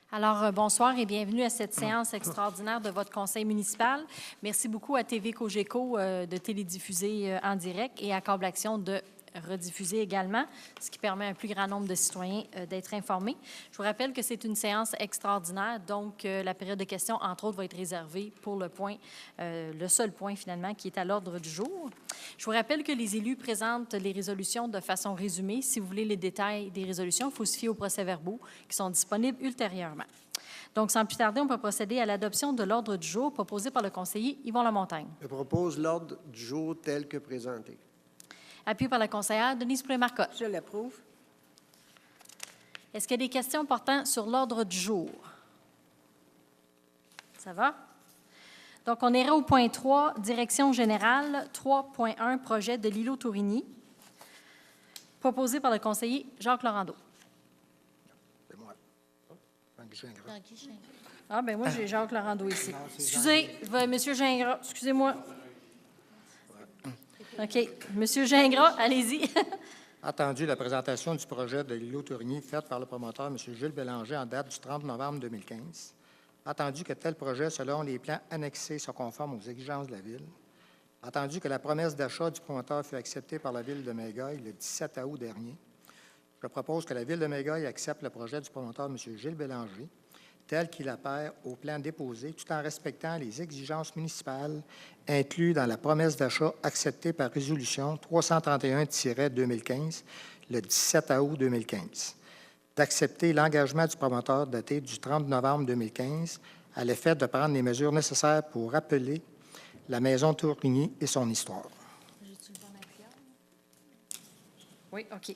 Alors, bonsoir et bienvenue à cette séance extraordinaire de votre conseil municipal. Merci beaucoup à TV Cogeco de télédiffuser en direct et à Câble Action de rediffuser également, ce qui permet à un plus grand nombre de citoyens d'être informés. Je vous rappelle que c'est une séance extraordinaire, donc la période de questions, entre autres, va être réservée pour le seul point finalement qui est à l'ordre du jour. Je vous rappelle que les élus présentent les résolutions de façon résumée. Si vous voulez les détails des résolutions, il faut se fier aux procès-verbaux qui sont disponibles ultérieurement. Donc, sans plus tarder, on peut procéder à l'adoption de l'ordre du jour proposé par le conseiller Yvon Lamontagne. Je propose l'ordre du jour tel que présenté. Appuyé par la conseillère Denise Poulet-Marcotte. Je l'approuve. Est-ce qu'il y a des questions portant sur l'ordre du jour? Ça va? Donc, on ira au point 3, Direction générale, 3.1, projet de l'îlot Tourigny, proposé par le conseiller Jacques Laurando. C'est moi. Ah, bien, moi, j'ai Jacques Laurando ici. Excusez, Monsieur Gingras, excusez-moi. OK. Monsieur Gingras, allez-y. Attendu la présentation du projet de l'îlot Tourigny faite par le promoteur M. Gilles Bélanger en date du 30 novembre 2015. Attendu que tel projet, selon les plans annexés, soit conforme aux exigences de la Ville. Attendu que la promesse d'achat du promoteur fut acceptée par la Ville de Magog le 17 août dernier. Je propose que la Ville de Magog accepte le projet du promoteur M. Gilles Bélanger tel qu'il apparaît au plan déposé, tout en respectant les exigences municipales incluses dans la promesse d'achat acceptée par résolution 331-2015 le 17 août 2015, d'accepter l'engagement du promoteur daté du 30 novembre 2015 à l'effet de prendre les mesures nécessaires pour rappeler la maison Tourigny et son histoire. Oui, OK.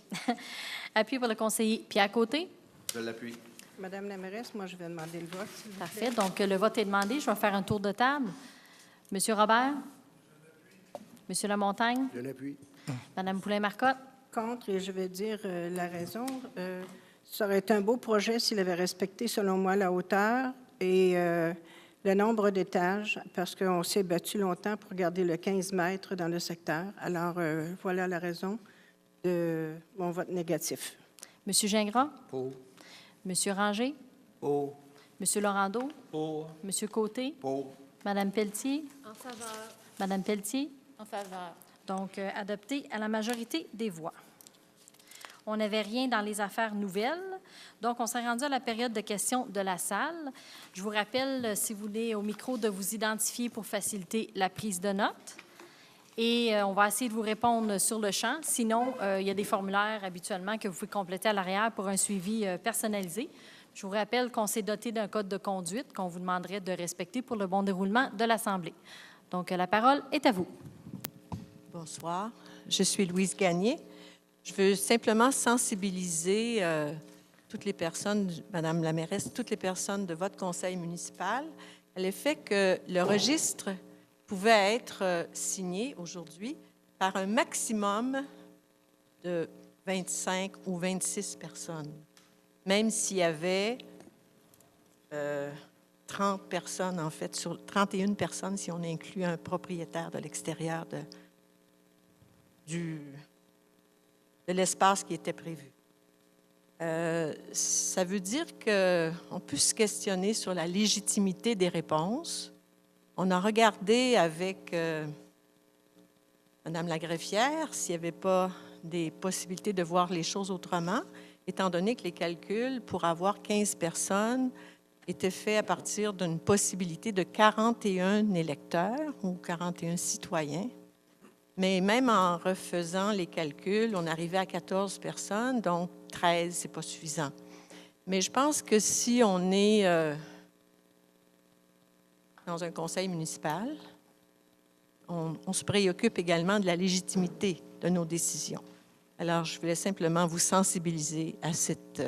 Appui pour le conseiller Pierre Côté. Je l'appuie. Madame la mairesse, moi, je vais demander le vote. S'il vous Parfait. plaît. Donc, le vote est demandé. Je vais faire un tour de table. Monsieur Robert? Monsieur Lamontagne? Je l'appuie. Madame Poulet-Marcotte? Contre, et je vais dire la raison. Ça aurait été un beau projet s'il avait respecté, selon moi, la hauteur et le nombre d'étages, parce qu'on s'est battu longtemps pour garder le 15 mètres dans le secteur. Alors, voilà la raison de mon vote négatif. Monsieur Gingras? Pour. Monsieur Ranger? Pour. Monsieur Laurando? Pour. Monsieur Côté? Pour. Madame Pelletier? En faveur. Madame Pelletier? En faveur. Donc, adopté à la majorité des voix. On n'avait rien dans les affaires nouvelles. Donc, on s'est rendu à la période de questions de la salle. Je vous rappelle, si vous voulez, au micro, de vous identifier pour faciliter la prise de notes. Et on va essayer de vous répondre sur le champ. Sinon, il y a des formulaires habituellement que vous pouvez compléter à l'arrière pour un suivi personnalisé. Je vous rappelle qu'on s'est doté d'un code de conduite qu'on vous demanderait de respecter pour le bon déroulement de l'Assemblée. Donc, la parole est à vous. Bonsoir, je suis Louise Gagné. Je veux simplement sensibiliser toutes les personnes, Madame la mairesse, toutes les personnes de votre conseil municipal à l'effet que le registre pouvait être signé aujourd'hui par un maximum de 25 ou 26 personnes, même s'il y avait 30 personnes, en fait, sur 31 personnes si on inclut un propriétaire de l'extérieur de l'espace qui était prévu. Ça veut dire qu'on peut se questionner sur la légitimité des réponses. On a regardé avec Mme la greffière s'il n'y avait pas des possibilités de voir les choses autrement, étant donné que les calculs pour avoir 15 personnes étaient faits à partir d'une possibilité de 41 électeurs ou 41 citoyens. Mais même en refaisant les calculs, on arrivait à 14 personnes, donc 13, ce n'est pas suffisant. Mais je pense que si on est dans un conseil municipal, on se préoccupe également de la légitimité de nos décisions. Alors, je voulais simplement vous sensibiliser à cette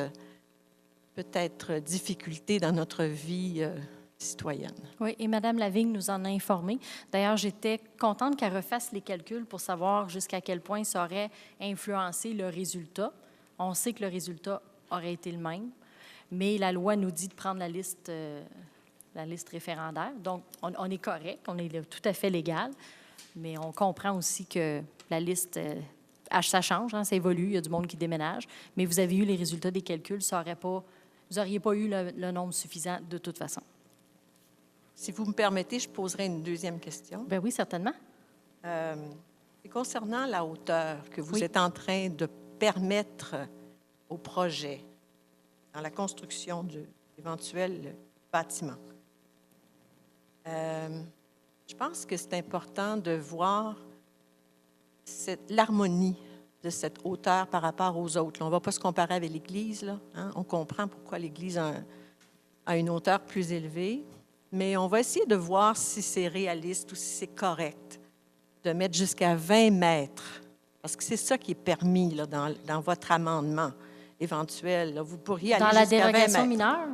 peut-être difficulté dans notre vie citoyenne. Oui, et Mme Lavigne nous en a informé. D'ailleurs, j'étais contente qu'elle refasse les calculs pour savoir jusqu'à quel point ça aurait influencé le résultat. On sait que le résultat aurait été le même, mais la loi nous dit de prendre la liste référendaire. Donc, on est correct, on est tout à fait légal, mais on comprend aussi que la liste, ça change, hein, ça évolue, il y a du monde qui déménage, mais vous avez eu les résultats des calculs, ça n'aurait pas vous n'auriez pas eu le nombre suffisant de toute façon. Si vous me permettez, je poserai une deuxième question. Ben oui, certainement. C'est concernant la hauteur que vous Oui. êtes en train de permettre au projet dans la construction de l'éventuel bâtiment. Je pense que c'est important de voir l'harmonie de cette hauteur par rapport aux autres. Là, on ne va pas se comparer avec l'Église. Là, hein? On comprend pourquoi l'Église a une hauteur plus élevée, mais on va essayer de voir si c'est réaliste ou si c'est correct de mettre jusqu'à 20 mètres, parce que c'est ça qui est permis là, dans votre amendement éventuel. Là. Vous pourriez aller Dans la jusqu'à 20 dérogation mètres. mineure,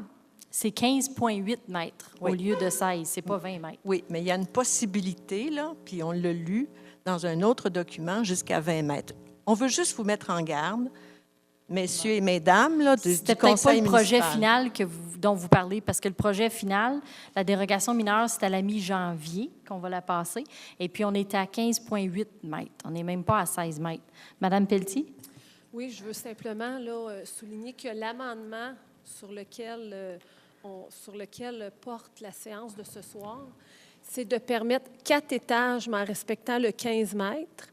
c'est 15,8 mètres Oui. au lieu de 16. C'est pas 20 mètres. Oui, mais il y a une possibilité, là, puis on l'a lu dans un autre document, jusqu'à 20 mètres. On veut juste vous mettre en garde, messieurs et mesdames, là, du C'était peut-être pas conseil le projet municipal. final dont vous parlez, parce que le projet final, la dérogation mineure, c'est à la mi-janvier qu'on va la passer. Et puis, on était à 15,8 mètres. On n'est même pas à 16 mètres. Madame Pelletier? Oui, je veux simplement là, souligner que l'amendement sur lequel porte la séance de ce soir, c'est de permettre 4 étages, mais en respectant le 15 mètres,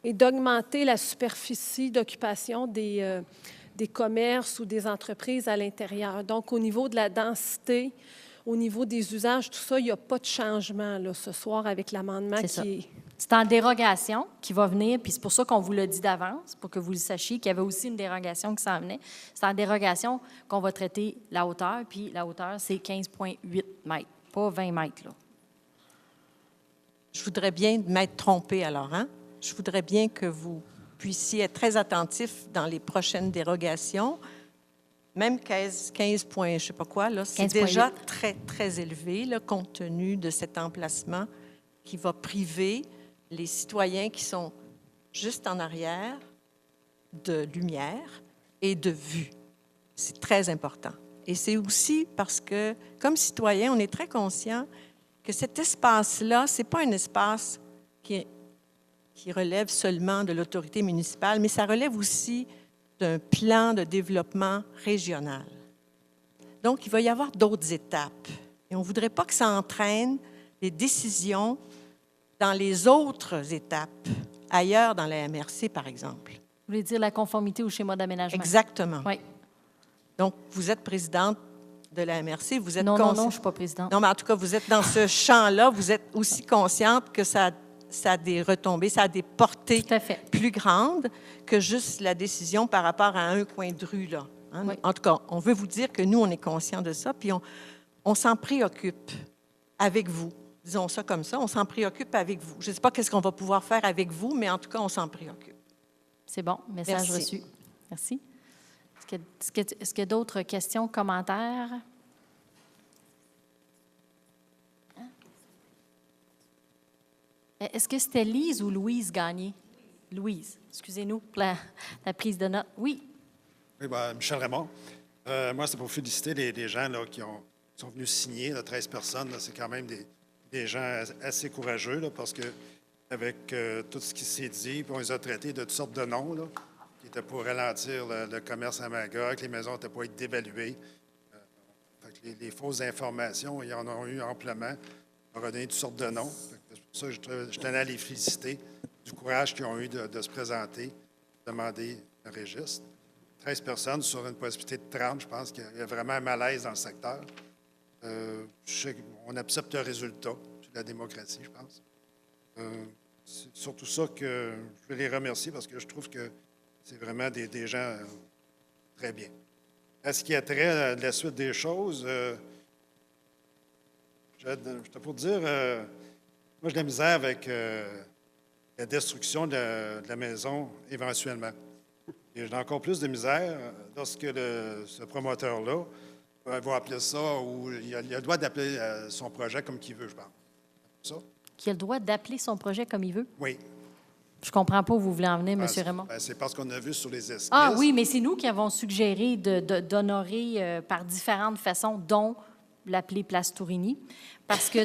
et d'augmenter la superficie d'occupation des commerces ou des entreprises à l'intérieur. Donc, au niveau de la densité, au niveau des usages, tout ça, il n'y a pas de changement là, ce soir avec l'amendement C'est ça. qui est... C'est en dérogation qui va venir, puis c'est pour ça qu'on vous l'a dit d'avance, pour que vous le sachiez qu'il y avait aussi une dérogation qui s'en venait. C'est en dérogation qu'on va traiter la hauteur, puis la hauteur, c'est 15,8 mètres, pas 20 mètres. Là. Je voudrais bien m'être trompée alors, hein? Je voudrais bien que vous puissiez être très attentifs dans les prochaines dérogations. Même 15 points, je ne sais pas quoi, là, c'est 15,8. déjà très, très élevé, là, compte tenu de cet emplacement qui va priver les citoyens qui sont juste en arrière de lumière et de vue. C'est très important. Et c'est aussi parce que, comme citoyen, on est très conscient que cet espace-là, ce n'est pas un espace qui relève seulement de l'autorité municipale, mais ça relève aussi d'un plan de développement régional. Donc, il va y avoir d'autres étapes. Et on ne voudrait pas que ça entraîne des décisions dans les autres étapes, ailleurs dans la MRC, par exemple. Vous voulez dire la conformité au schéma d'aménagement? Exactement. Oui. Donc, vous êtes présidente de la MRC, vous êtes Non, non, non, je ne consciente. suis pas présidente. Non, mais en tout cas, vous êtes dans ce champ-là, vous êtes aussi consciente que ça a des retombées, ça a des portées Tout à fait. plus grandes que juste la décision par rapport à un coin de rue, là. Hein? Oui. En tout cas, on veut vous dire que nous, on est conscients de ça, puis on s'en préoccupe avec vous. Disons ça comme ça, on s'en préoccupe avec vous. Je ne sais pas qu'est-ce qu'on va pouvoir faire avec vous, mais en tout cas, on s'en préoccupe. C'est bon. Message Merci. reçu. Merci. Est-ce qu'il y a d'autres questions, commentaires? Est-ce que c'était Lise ou Louise Gagné? Louise, excusez-nous pour la prise de notes. Oui, Oui, bien, Michel Raymond. Moi, c'est pour féliciter les gens là, qui sont venus signer, là, 13 personnes. C'est quand même des gens assez courageux, là, parce que avec tout ce qui s'est dit, puis on les a traités de toutes sortes de noms, là, qui étaient pour ralentir le commerce à Magog, que les maisons n'étaient pas être dévaluées. Fait que les fausses informations, ils en ont eu amplement. On leur a donné toutes sortes de noms. C'est pour ça que je tenais à les féliciter du courage qu'ils ont eu de se présenter, de demander un registre. 13 personnes sur une possibilité de 30, je pense qu'il y a vraiment un malaise dans le secteur. Je sais qu'on accepte le résultat. C'est la démocratie, je pense. C'est surtout ça que je veux les remercier parce que je trouve que c'est vraiment des gens très bien. À ce qui a trait de la suite des choses, j'étais pour dire, moi, j'ai de la misère avec la destruction de la maison éventuellement. Et j'ai encore plus de misère lorsque ce promoteur-là va appeler ça, ou il a le droit d'appeler son projet comme qu'il veut, je pense. Ça? qui a le droit d'appeler son projet comme il veut. Oui. Je comprends pas où vous voulez en venir, M. Ben, Raymond. c'est parce qu'on a vu sur les esquisses. Ah oui, mais c'est nous qui avons suggéré d'honorer par différentes façons, dont l'appeler Place Tourigny, parce que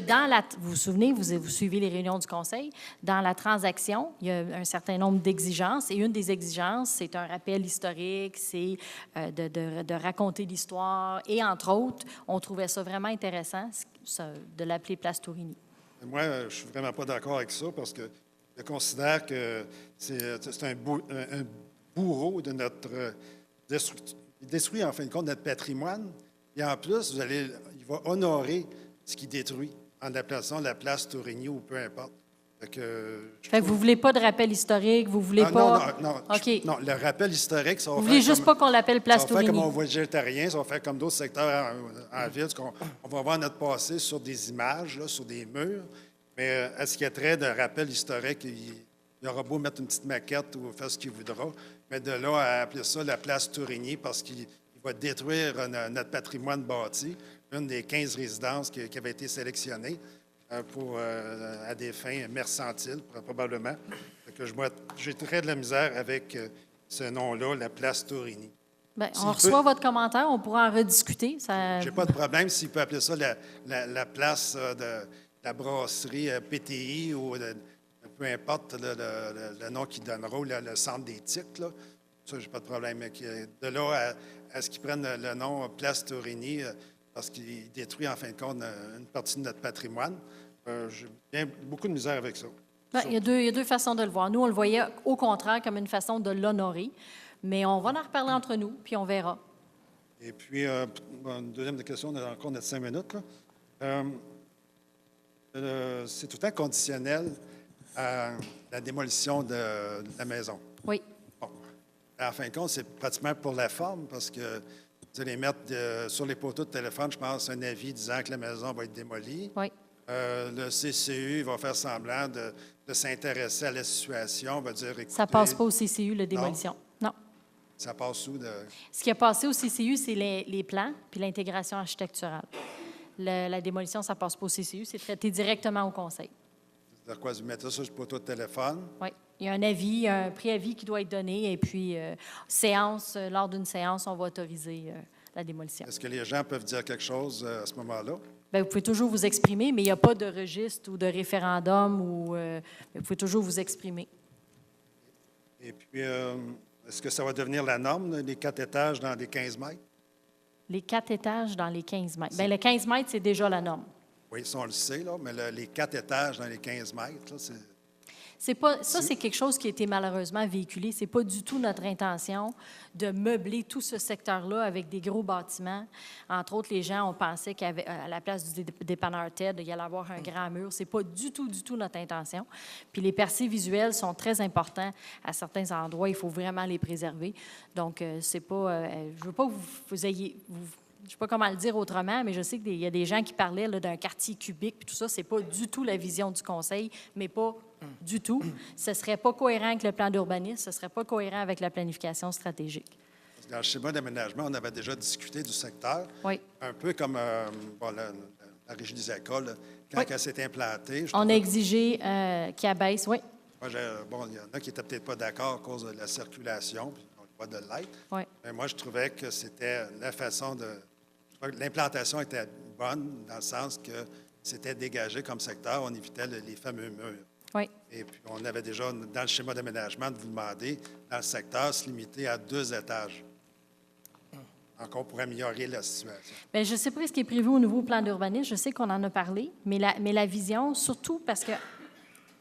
vous vous souvenez, vous suivez les réunions du Conseil, dans la transaction, il y a un certain nombre d'exigences, et une des exigences, c'est un rappel historique, c'est de raconter l'histoire, et entre autres, on trouvait ça vraiment intéressant, de l'appeler Place Tourigny. Moi, je ne suis vraiment pas d'accord avec ça parce que je considère que c'est un bourreau de notre destruction. Il détruit en fin de compte notre patrimoine. Et en plus, il va honorer ce qu'il détruit en l'appelant la place Tourigny ou peu importe. Fait que vous ne voulez pas de rappel historique, vous ne voulez pas... Non, OK. non, le rappel historique, ça va Vous faire voulez juste comme- pas qu'on l'appelle Place ça va faire Tourigny. comme on voit végétarien, ça va faire comme d'autres secteurs en ville. On va voir notre passé sur des images, là, sur des murs. Mais à ce qui est trait de rappel historique, il aura beau mettre une petite maquette ou faire ce qu'il voudra, mais de là à appeler ça la place Tourigny parce qu'il va détruire notre patrimoine bâti, une des 15 résidences qui avait été sélectionnée à des fins mercantiles, probablement. Fait que j'ai très de la misère avec ce nom-là, la place Tourigny. Bien, S'il on reçoit votre commentaire, on pourra en rediscuter. Ça... J'ai pas de problème s'il peut appeler ça la place de la brasserie PTI ou peu importe le nom qu'il donnera, ou le centre d'éthique. Là. Ça, j'ai pas de problème. Mais de là à ce qu'ils prennent le nom Place Tourigny, parce qu'il détruit en fin de compte une partie de notre patrimoine, j'ai bien beaucoup de misère avec ça. Bien, il y a deux façons de le voir. Nous, on le voyait au contraire comme une façon de l'honorer, mais on va en reparler entre nous, puis on verra. Et puis, une deuxième question, on a encore notre 5 minutes. Là. C'est tout le temps conditionnel à la démolition de la maison. Oui. Bon. En fin de compte, c'est pratiquement pour la forme parce que vous allez mettre sur les poteaux de téléphone, je pense, un avis disant que la maison va être démolie. Oui. Le CCU va faire semblant de s'intéresser à la situation, va dire, écoutez, Ça ne passe pas au CCU, la démolition. Non. ça passe où? Ce qui a passé au CCU, c'est les plans puis l'intégration architecturale. La démolition, ça ne passe pas au CCU, c'est traité directement au Conseil. De quoi vous mettez ça sur le poteau de téléphone? Oui. Il y a un avis, un préavis qui doit être donné, et puis lors d'une séance, on va autoriser la démolition. Est-ce que les gens peuvent dire quelque chose à ce moment-là? Bien, vous pouvez toujours vous exprimer, mais il n'y a pas de registre ou de référendum, vous pouvez toujours vous exprimer. Et puis, est-ce que ça va devenir la norme, les 4 étages dans les 15 mètres? Les 4 étages dans les 15 mètres. Bien, le 15 mètres, c'est déjà la norme. Oui, ça, on le sait, là, mais les 4 étages dans les 15 mètres, là, c'est... C'est quelque chose qui a été malheureusement véhiculé. Ce n'est pas du tout notre intention de meubler tout ce secteur-là avec des gros bâtiments. Entre autres, les gens ont pensé qu'à la place du dépanneur TED, il y allait avoir un grand mur. Ce n'est pas du tout notre intention. Puis les percées visuelles sont très importants à certains endroits. Il faut vraiment les préserver. Donc, c'est pas... je ne veux pas que vous ayez... Je ne sais pas comment le dire autrement, mais je sais qu'il y a des gens qui parlaient d'un quartier cubique, puis tout ça, ce n'est pas du tout la vision du Conseil, mais pas du tout. Ce ne serait pas cohérent avec le plan d'urbanisme, ce ne serait pas cohérent avec la planification stratégique. Dans le schéma d'aménagement, on avait déjà discuté du secteur. Oui. Un peu comme la régie des écoles, quand elle s'est implantée. On a exigé qu'il abaisse, oui. Moi, il y en a qui n'étaient peut-être pas d'accord à cause de la circulation, puis on le voit de l'être. Oui. Mais moi, je trouvais que c'était la façon de... L'implantation était bonne dans le sens que c'était dégagé comme secteur, on évitait les fameux murs. Oui. Et puis, on avait déjà, dans le schéma d'aménagement, de vous demander, dans le secteur, se limiter à 2 étages. Encore pour améliorer la situation. Bien, je ne sais pas ce qui est prévu au nouveau plan d'urbanisme. Je sais qu'on en a parlé, mais la vision, surtout parce que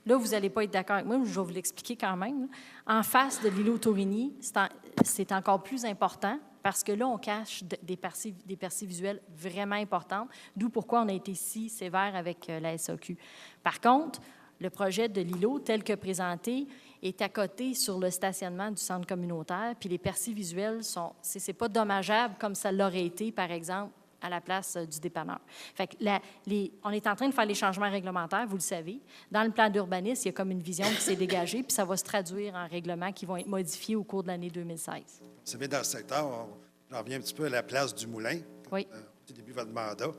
là, vous n'allez pas être d'accord avec moi, mais je vais vous l'expliquer quand même. En face de l'îlot Tourigny, c'est encore plus important parce que là, on cache des percées visuelles vraiment importantes, d'où pourquoi on a été si sévère avec la SAQ. Par contre, le projet de l'îlot, tel que présenté, est à côté sur le stationnement du centre communautaire, puis les percées visuelles c'est pas dommageable comme ça l'aurait été, par exemple, à la place du dépanneur. Fait que on est en train de faire les changements réglementaires, vous le savez. Dans le plan d'urbanisme, il y a comme une vision qui s'est dégagée, puis ça va se traduire en règlements qui vont être modifiés au cours de l'année 2016. Vous savez, dans le secteur, j'en reviens un petit peu à la place du Moulin, oui. Au début de votre mandat.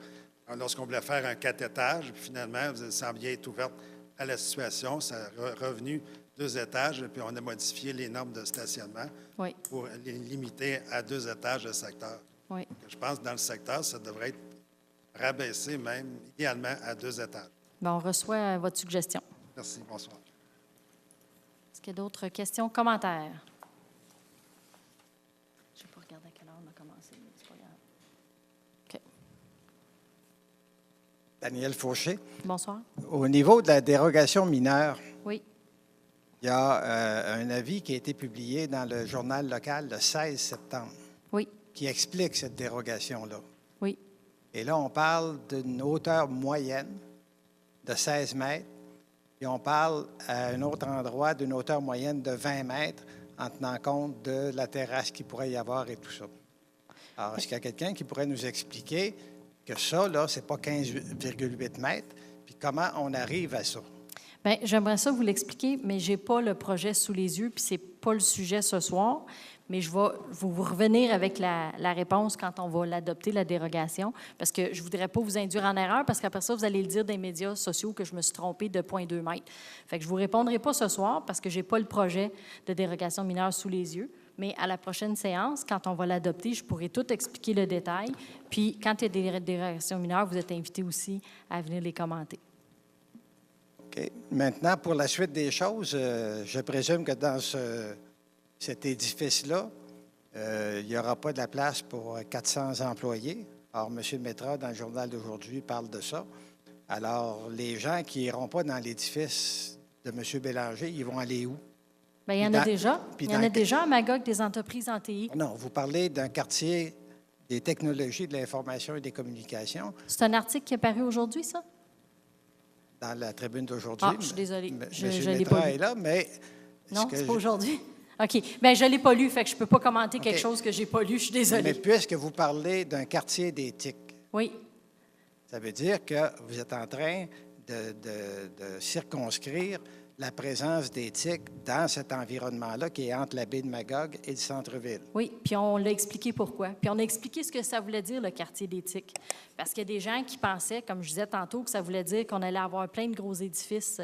Lorsqu'on voulait faire un 4 étages, puis finalement, vous sembliez être ouverte à la situation. Ça a revenu 2 étages, puis on a modifié les normes de stationnement oui. pour les limiter à 2 étages de secteur. Oui. Je pense que dans le secteur, ça devrait être rabaisser même, idéalement, à 2 étages. Bien, on reçoit votre suggestion. Merci, bonsoir. Est-ce qu'il y a d'autres questions, commentaires? Je ne vais pas regarder à quelle heure on a commencé. Mais c'est pas grave. OK. Daniel Fauché. Bonsoir. Au niveau de la dérogation mineure, Oui. il y a un avis qui a été publié dans le journal local le 16 septembre Oui. qui explique cette dérogation-là. Oui. Et là, on parle d'une hauteur moyenne de 16 mètres, et on parle à un autre endroit d'une hauteur moyenne de 20 mètres en tenant compte de la terrasse qu'il pourrait y avoir et tout ça. Alors, est-ce qu'il y a quelqu'un qui pourrait nous expliquer que ça, là, c'est pas 15,8 mètres, puis comment on arrive à ça? Bien, j'aimerais ça vous l'expliquer, mais je n'ai pas le projet sous les yeux, puis ce n'est pas le sujet ce soir. Mais je vais vous revenir avec la réponse quand on va l'adopter, la dérogation, parce que je ne voudrais pas vous induire en erreur, parce qu'après ça, vous allez le dire dans les médias sociaux que je me suis trompée de 0,2 mètres. Fait que je ne vous répondrai pas ce soir, parce que je n'ai pas le projet de dérogation mineure sous les yeux. Mais à la prochaine séance, quand on va l'adopter, je pourrai tout expliquer le détail. Puis, quand il y a des dérogations mineures, vous êtes invités aussi à venir les commenter. OK. Maintenant, pour la suite des choses, je présume que dans cet édifice-là, il n'y aura pas de la place pour 400 employés. Or, M. Métra, dans le journal d'aujourd'hui, parle de ça. Alors, les gens qui n'iront pas dans l'édifice de M. Bélanger, ils vont aller où? Bien, il y en a déjà. Il y en a déjà à Magog des entreprises en TI. Non, vous parlez d'un quartier des technologies de l'information et des communications C'est un article qui est paru aujourd'hui, ça? dans la tribune d'aujourd'hui. Ah, je suis désolée. Je M. l'ai pas Métra lu. est là, mais... Non, c'est pas aujourd'hui. OK. Bien, je ne l'ai pas lu, fait que je ne peux pas commenter quelque OK. chose que je n'ai pas lu. Je suis Mais désolée. puisque vous parlez d'un quartier d'éthique, Oui. ça veut dire que vous êtes en train de circonscrire la présence d'éthique dans cet environnement-là qui est entre la baie de Magog et le centre-ville. Oui, puis on l'a expliqué pourquoi. Puis on a expliqué ce que ça voulait dire, le quartier d'éthique. Parce qu'il y a des gens qui pensaient, comme je disais tantôt, que ça voulait dire qu'on allait avoir plein de gros édifices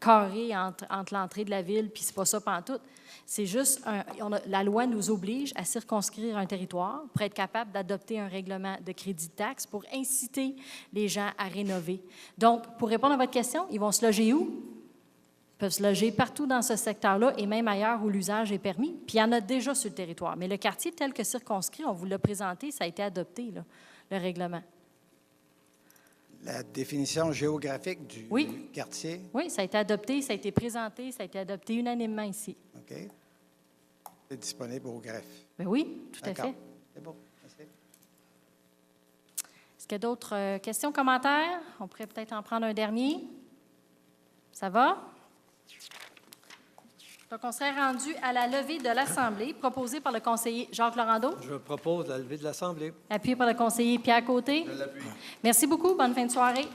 carrés entre l'entrée de la ville, puis c'est pas ça pantoute. C'est juste, la loi nous oblige à circonscrire un territoire pour être capable d'adopter un règlement de crédit de taxe pour inciter les gens à rénover. Donc, pour répondre à votre question, ils vont se loger où? Ils peuvent se loger partout dans ce secteur-là et même ailleurs où l'usage est permis. Puis il y en a déjà sur le territoire. Mais le quartier tel que circonscrit, on vous l'a présenté, ça a été adopté, là, le règlement. La définition géographique du Oui. quartier, Oui, ça a été adopté, ça a été présenté, ça a été adopté unanimement ici. OK, c'est disponible au greffe. Mais oui, tout à D'accord. fait. C'est bon. Merci. Est-ce qu'il y a d'autres questions, commentaires? On pourrait peut-être en prendre un dernier. Ça va? Donc, on serait rendu à la levée de l'Assemblée, proposée par le conseiller Jacques Laurando, Je propose la levée de l'Assemblée. appuyée par le conseiller Pierre Côté. Je l'appuie. Merci beaucoup. Bonne fin de soirée.